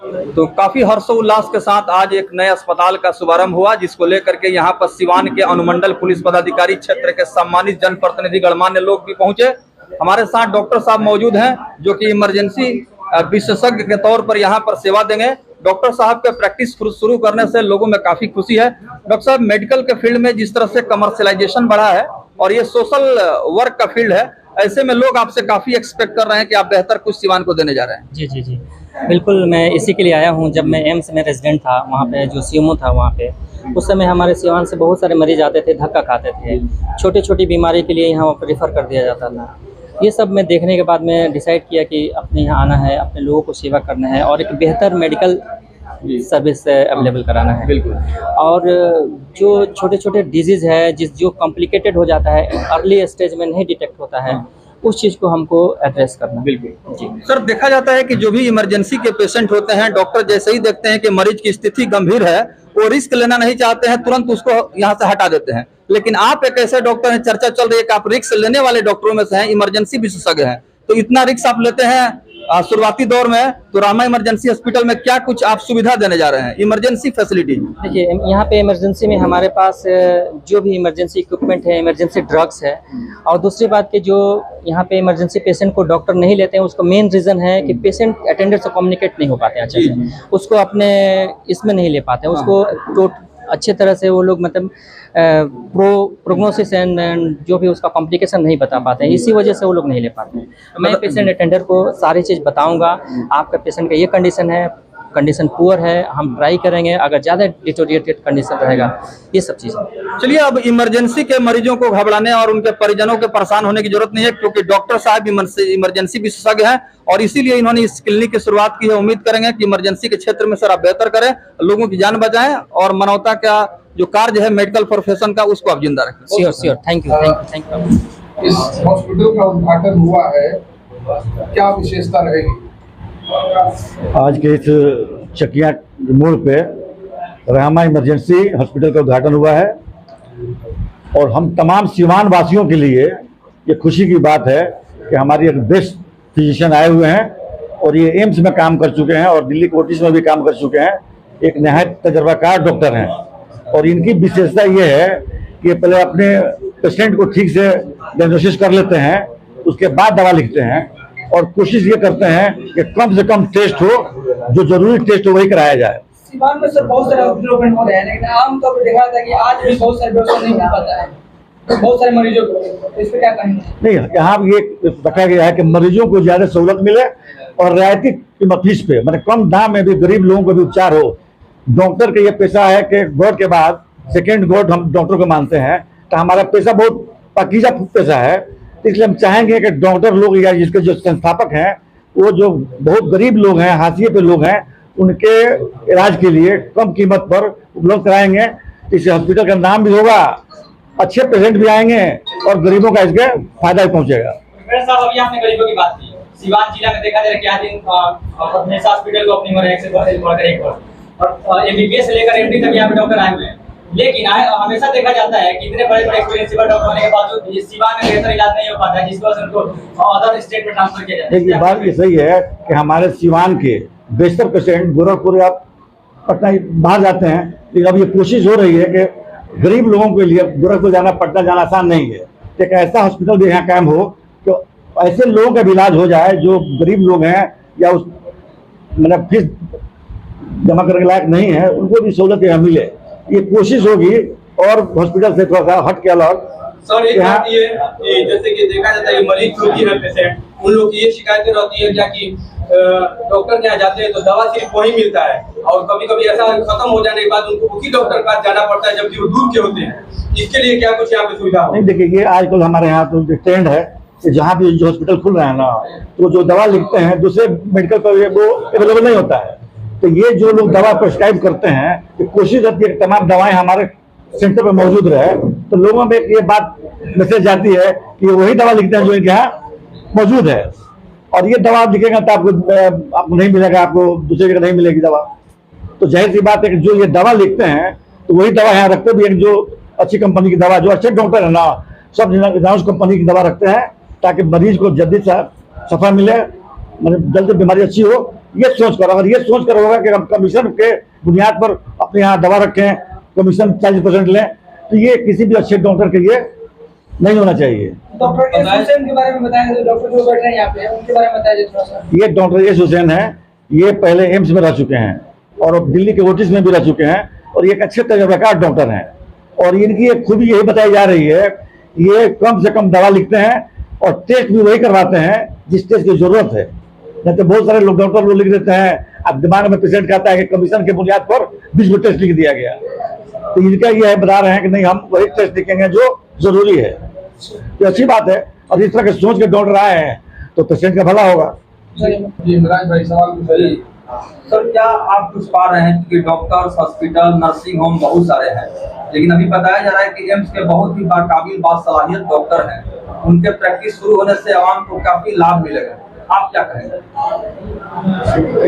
तो काफी हर्षोल्लास के साथ आज एक नए अस्पताल का शुभारंभ हुआ, जिसको लेकर के यहाँ पर सिवान के अनुमंडल पुलिस पदाधिकारी, क्षेत्र के सम्मानित जनप्रतिनिधि, गणमान्य लोग भी पहुंचे। हमारे साथ डॉक्टर साहब मौजूद हैं जो कि इमरजेंसी विशेषज्ञ के तौर पर यहाँ पर सेवा देंगे। डॉक्टर साहब के प्रैक्टिस शुरू करने से लोगों में काफी खुशी है। डॉक्टर साहब, मेडिकल के फील्ड में जिस तरह से कमर्शियलाइजेशन बढ़ा है और ये सोशल वर्क का फील्ड है, ऐसे में लोग आपसे काफी एक्सपेक्ट कर रहे हैं कि आप बेहतर कुछ सिवान को देने जा रहे हैं। जी जी जी, बिल्कुल। मैं इसी के लिए आया हूँ। जब मैं एम्स में रेजिडेंट था, वहाँ पे जो सीएमओ था वहाँ पे, उस समय हमारे सिवान से बहुत सारे मरीज आते थे, धक्का खाते थे, छोटी छोटी बीमारी के लिए यहाँ पर रेफ़र कर दिया जाता था। ये सब मैं देखने के बाद मैं डिसाइड किया कि अपने यहाँ आना है, अपने लोगों को सेवा करना है और एक बेहतर मेडिकल सर्विस अवेलेबल कराना है। बिल्कुल। और जो छोटे छोटे डिजीज़ है, जो कॉम्प्लिकेटेड हो जाता है, अर्ली स्टेज में नहीं डिटेक्ट होता है, उस चीज़ को हमको एड्रेस करना। बिल्कुल जी सर। देखा जाता है कि जो भी इमरजेंसी के पेशेंट होते हैं, डॉक्टर जैसे ही देखते हैं कि मरीज की स्थिति गंभीर है, वो रिस्क लेना नहीं चाहते हैं, तुरंत उसको यहाँ से हटा देते हैं। लेकिन आप एक ऐसे डॉक्टर हैं, चर्चा चल रही है कि आप रिस्क लेने वाले डॉक्टरों में से हैं, इमरजेंसी विशेषज्ञ हैं। तो इतना रिस्क आप लेते हैं शुरुआती दौर में, तो रामा इमरजेंसी हॉस्पिटल में क्या कुछ आप सुविधा देने जा रहे हैं, इमरजेंसी फैसिलिटी? देखिए, यहाँ पे इमरजेंसी में हमारे पास जो भी इमरजेंसी इक्विपमेंट है, इमरजेंसी ड्रग्स है, और दूसरी बात कि जो यहाँ पे इमरजेंसी पेशेंट को डॉक्टर नहीं लेते हैं, उसका मेन रीज़न है कि पेशेंट अटेंडर से कम्युनिकेट नहीं हो पाते हैं अच्छे से, उसको अपने इसमें नहीं ले पाते हैं, उसको अच्छे तरह से वो लोग मतलब प्रोग्नोसिस एंड जो भी उसका कॉम्प्लिकेशन नहीं बता पाते हैं, इसी वजह से वो लोग नहीं ले पाते हैं। मैं पेशेंट अटेंडर को सारी चीज़ बताऊंगा, आपका पेशेंट का ये कंडीशन है, कंडीशन पुअर है, हम ट्राई करेंगे, अगर ज़्यादा डिटोरिएटेड कंडीशन रहेगा, ये सब चीज़ें। चलिए, अब इमरजेंसी के मरीजों को घबराने और उनके परिजनों के परेशान होने की जरूरत नहीं है, क्योंकि डॉक्टर साहब इमरजेंसी विशेषज्ञ हैं और इसीलिए इन्होंने इस क्लिनिक की शुरुआत की है। उम्मीद करेंगे कि इमरजेंसी के क्षेत्र में सर आप बेहतर करें, लोगों की जान बचाएं और मानवता का जो कार्य है मेडिकल प्रोफेशन का, उसको आप जिंदा रखें। Sure sure, thank you thank you. इस हॉस्पिटल का उद्घाटन हुआ है, क्या विशेषता रहेगी? आज के इस चकिया मोड़ पे रामा इमरजेंसी हॉस्पिटल का उद्घाटन हुआ है और हम तमाम सिवान वासियों के लिए ये खुशी की बात है कि हमारी एक बेस्ट फिजिशियन आए हुए हैं और ये एम्स में काम कर चुके हैं और दिल्ली कोर्टिस में भी काम कर चुके हैं। एक नहायत तजर्बाकार डॉक्टर हैं और इनकी विशेषता ये है कि ये पहले अपने पेशेंट को ठीक से डायग्नोसिस कर लेते हैं, उसके बाद दवा लिखते हैं और कोशिश ये करते हैं कि कम से कम टेस्ट हो, जो जरूरी टेस्ट हो वही कराया जाए। सिवान में सर बहुत सारे डेवलपमेंट हो रहे हैं, लेकिन आमतौर पर देखा जाता है कि आज भी बहुत सारे व्यवस्था नहीं हो पाता है बहुत सारे मरीजों को, तो इस पर क्या कहेंगे? नहीं, यहाँ ये रखा गया है कि मरीजों को ज्यादा सहूलत मिले और रियायती फीस पे, मतलब कम दाम में भी गरीब लोगों को भी उपचार हो। डॉक्टर का ये पेशा है कि गॉड के बाद सेकेंड गॉड हम डॉक्टर को मानते हैं, तो हमारा पेशा बहुत पाकीज़ा पेशा है। इसलिए हम चाहेंगे कि डॉक्टर लोग या जिसके जो संस्थापक हैं, वो जो बहुत गरीब लोग हैं, हाशिए पे लोग हैं, उनके इलाज के लिए कम कीमत पर उपलब्ध कराएंगे। इससे हॉस्पिटल का नाम भी होगा, अच्छे पेशेंट भी आएंगे और गरीबों का इसके फायदा भी पहुंचेगा। साहब, अभी आपने गरीबों की बात की, सिवान जिला में देखा जाए क्या दिन हॉस्पिटल को अपनी ओर एक और एमबीबीएस से लेकर एमडी तक यहाँ पे डॉक्टर आए हुए हैं, लेकिन हमेशा देखा जाता है कि इतने बड़े बड़े एक्सपीरियंस डॉक्टर होने के बावजूद सिवान में बेहतर इलाज नहीं हो पाता है, जिसकी वजह से उनको अदर स्टेट में ट्रांसफर किया जाता है। एक बात ये सही है कि हमारे सिवान के बेहतर पेशेंट गोरखपुर या पटना बाहर जाते हैं, लेकिन अब ये कोशिश हो रही है कि गरीब लोगों के लिए गोरखपुर जाना, पटना जाना आसान नहीं है। एक ऐसा हॉस्पिटल भी यहाँ कायम हो तो ऐसे लोगों का भी इलाज हो जाए जो गरीब लोग हैं या उस मतलब फीस जमा करने के लायक नहीं है, उनको भी सहूलत यहाँ मिले। ये कोशिश होगी और हॉस्पिटल से थोड़ा सा हट के अलग। सर, एक बात ये जैसे कि देखा जाता है मरीज जो भी है पेशेंट, उन लोग की ये शिकायतें रहती है क्या कि डॉक्टर के यहाँ जाते हैं तो दवा सिर्फ वही मिलता है और कभी कभी ऐसा खत्म हो जाने के बाद उनको उसी डॉक्टर के पास जाना पड़ता है, जबकि वो दूर के होते हैं। इसके लिए क्या कुछ यहाँ पे सुविधा हो? नहीं, देखिए, ये आजकल हमारे यहाँ तो ट्रेंड है कि जहाँ भी जो हॉस्पिटल खुल रहे हैं ना, तो जो दवा लिखते हैं दूसरे मेडिकल पर वो अवेलेबल नहीं होता है। तो ये जो लोग दवा प्रिस्क्राइब करते हैं, तो कोशिश रहती है कि तमाम दवाएं हमारे सेंटर पर मौजूद रहे, तो लोगों में ये बात मैसेज जाती है कि वही दवा लिखते हैं जो इनके यहाँ मौजूद है। और ये दवा आप लिखेगा तो आपको नहीं मिलेगा, आपको दूसरी जगह नहीं मिलेगी दवा। तो जाहिर सी बात है कि जो ये दवा लिखते हैं तो वही दवा यहाँ रखते भी हैं, जो अच्छी कंपनी की दवा, जो अच्छे डॉक्टर है ना, सब उस कंपनी की दवा रखते हैं ताकि मरीज को जल्दी शफा मिले, मतलब जल्दी बीमारी अच्छी हो। ये सोच कर, अगर ये सोच कर होगा कि हम कमीशन के बुनियाद पर अपने यहाँ दवा रखें, कमीशन 40% लें, तो ये किसी भी अच्छे डॉक्टर के लिए नहीं होना चाहिए। डॉक्टर एस हुसैन के बारे में बताएं, तो डॉक्टर जो बैठ रहे हैं यहाँ पे उनके बारे में बताइए थोड़ा सा। ये डॉक्टर एस हुसैन है, ये पहले एम्स में रह चुके हैं और दिल्ली के ओटिस में भी रह चुके हैं और ये एक अच्छे तजुर्बेकार डॉक्टर हैं। और इनकी एक खूबी यही बताई जा रही है, ये कम से कम दवा लिखते हैं और टेस्ट भी वही करवाते हैं जिस टेस्ट की जरूरत है। नहीं तो बहुत सारे लोग डॉक्टर लोग लिख देते हैं, अब दिमाग में पेशेंट कहता है कि कमीशन के बुनियाद पर 20 टेस्ट लिख दिया गया। तो इनका ये है, बता रहे हैं कि नहीं, हम वही टेस्ट लिखेंगे जो जरूरी है। तो अच्छी बात है, और इस तरह के सोच के डॉक्टर आए हैं तो पेशेंट का भला होगा। जी मिराज भाई, सवाल पूछिए। सर, क्या आप कुछ पा रहे हैं कि डॉक्टर्स, हॉस्पिटल, नर्सिंग होम बहुत सारे हैं, लेकिन अभी बताया जा रहा है कि एम्स के बहुत ही बाकाबिल, बासलाहियत डॉक्टर हैं, उनके प्रैक्टिस शुरू होने से आवाम को काफी लाभ मिलेगा, आप क्या कहेंगे?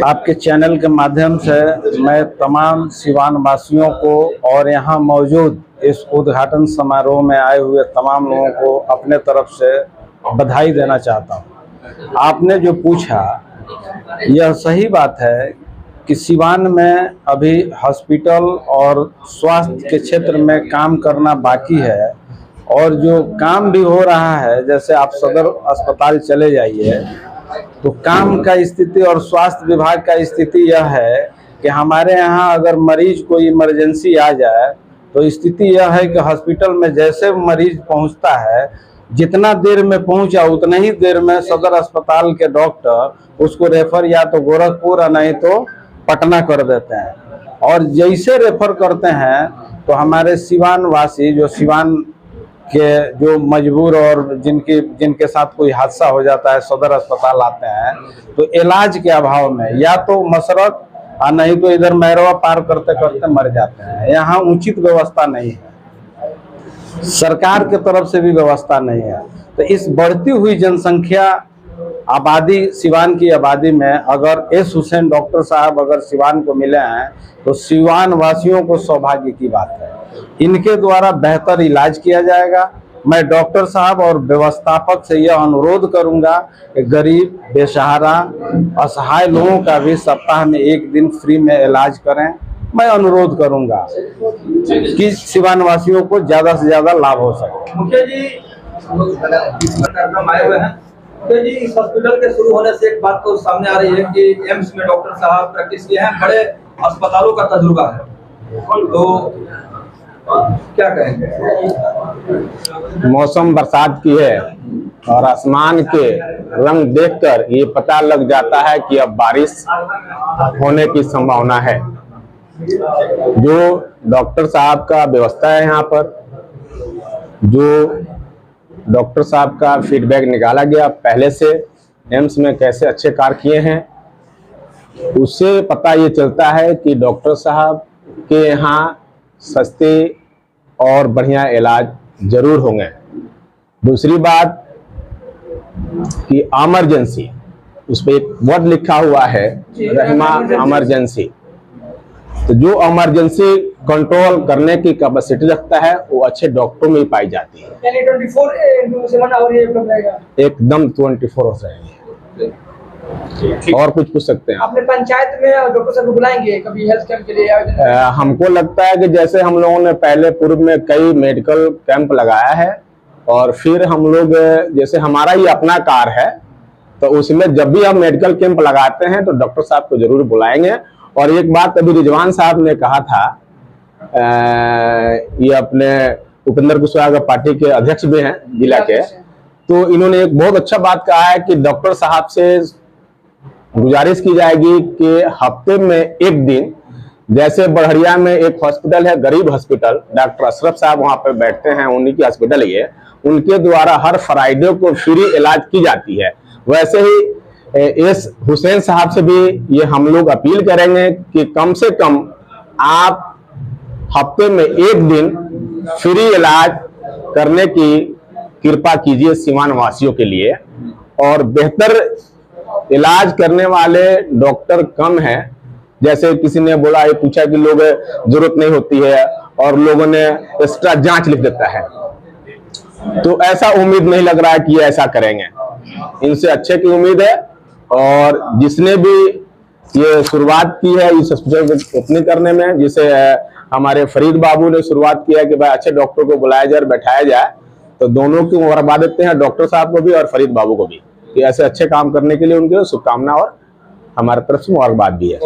आपके चैनल के माध्यम से मैं तमाम सिवान वासियों को और यहाँ मौजूद इस उद्घाटन समारोह में आए हुए तमाम लोगों को अपने तरफ से बधाई देना चाहता हूँ। आपने जो पूछा यह सही बात है कि सिवान में अभी हॉस्पिटल और स्वास्थ्य के क्षेत्र में काम करना बाकी है, और जो काम भी हो रहा है, जैसे आप सदर अस्पताल चले जाइए तो काम का स्थिति और स्वास्थ्य विभाग का स्थिति यह है कि हमारे यहाँ अगर मरीज कोई इमरजेंसी आ जाए तो स्थिति यह है कि हॉस्पिटल में जैसे मरीज पहुँचता है, जितना देर में पहुंचा उतना ही देर में सदर अस्पताल के डॉक्टर उसको रेफर या तो गोरखपुर या नहीं तो पटना कर देते हैं। और जैसे रेफर करते हैं तो हमारे सिवान वासी, जो सिवान के जो मजबूर और जिनके साथ कोई हादसा हो जाता है, सदर अस्पताल आते हैं तो इलाज के अभाव में या तो मसरत और नहीं तो इधर मैरवा पार करते करते मर जाते हैं। यहाँ उचित व्यवस्था नहीं है, सरकार के तरफ से भी व्यवस्था नहीं है। तो इस बढ़ती हुई जनसंख्या आबादी, सिवान की आबादी में अगर एस हुसैन डॉक्टर साहब अगर सिवान को मिले हैं तो सिवान वासियों को सौभाग्य की बात है। इनके द्वारा बेहतर इलाज किया जाएगा। मैं डॉक्टर साहब और व्यवस्थापक से यह अनुरोध करूंगा कि गरीब, बेसहारा, असहाय लोगों का भी सप्ताह में एक दिन फ्री में इलाज करें। मैं अनुरोध करूंगा कि सिवान वासियों को ज्यादा से ज्यादा लाभ हो सके। मुखिया जी आए हुए हैं। मुखिया जी, इस हॉस्पिटल के शुरू होने से एक बात तो सामने आ रही है कि एम्स में डॉक्टर साहब प्रैक्टिस किए हैं, बड़े अस्पतालों का तजुर्बा है, तो क्या कहेंगे? मौसम बरसात की है और आसमान के रंग देखकर ये पता लग जाता है कि अब बारिश होने की संभावना है। जो डॉक्टर साहब का व्यवस्था है यहाँ पर, जो डॉक्टर साहब का फीडबैक निकाला गया पहले से एम्स में कैसे अच्छे कार्य किए हैं, उससे पता ये चलता है कि डॉक्टर साहब के यहाँ सस्ते और बढ़िया इलाज जरूर होंगे। दूसरी बात कि इमरजेंसी, उस पर एक वर्ड लिखा हुआ है रहमा इमरजेंसी, तो जो इमरजेंसी कंट्रोल करने की कैपेसिटी रखता है वो अच्छे डॉक्टरों में ही पाई जाती है। यानी 24/7 आवर ये उपलब्ध रहेगा, एकदम 24 हो जाएगी। और कुछ पूछ सकते हैं? अपने पंचायत में डॉक्टर साहब को बुलाएंगे कभी हेल्थ कैंप के लिए? हमको लगता है कि जैसे हम लोगों ने पहले पूर्व में कई मेडिकल कैंप लगाया है, और फिर हम लोग जैसे हमारा ही अपना कार है तो उसमें जब भी हम मेडिकल कैंप लगाते हैं तो डॉक्टर साहब को जरूर बुलाएंगे। और एक बात अभी रिजवान साहब ने कहा था, ये अपने उपेंद्र कुशवाहा पार्टी के अध्यक्ष भी हैं जिला के, तो इन्होंने एक बहुत अच्छा बात कहा है कि डॉक्टर साहब से गुजारिश की जाएगी कि हफ्ते में एक दिन, जैसे बड़हरिया में एक हॉस्पिटल है गरीब हॉस्पिटल, डॉक्टर अशरफ साहब वहां पर बैठते हैं, उन्हीं की हॉस्पिटल ये, उनके द्वारा हर फ्राइडे को फ्री इलाज की जाती है। वैसे ही एस हुसैन साहब से भी ये हम लोग अपील करेंगे कि कम से कम आप हफ्ते में एक दिन फ्री इलाज करने की कृपा कीजिए सिवान वासियों के लिए। और बेहतर इलाज करने वाले डॉक्टर कम हैं, जैसे किसी ने बोला, ये पूछा कि लोग जरूरत नहीं होती है और लोगों ने एक्स्ट्रा जांच लिख देता है, तो ऐसा उम्मीद नहीं लग रहा है कि ये ऐसा करेंगे। इनसे अच्छे की उम्मीद है। और जिसने भी ये शुरुआत की है इस हॉस्पिटल को ओपनिंग करने में, जिसे हमारे फरीद बाबू ने शुरुआत किया कि भाई अच्छे डॉक्टर को बुलाया जाए और बैठाया जाए। तो दोनों की मुबारकबाद देते हैं, डॉक्टर साहब को भी और फरीद बाबू को भी, कि ऐसे अच्छे काम करने के लिए उनके शुभकामना और हमारे तरफ से मुबारकबाद भी है।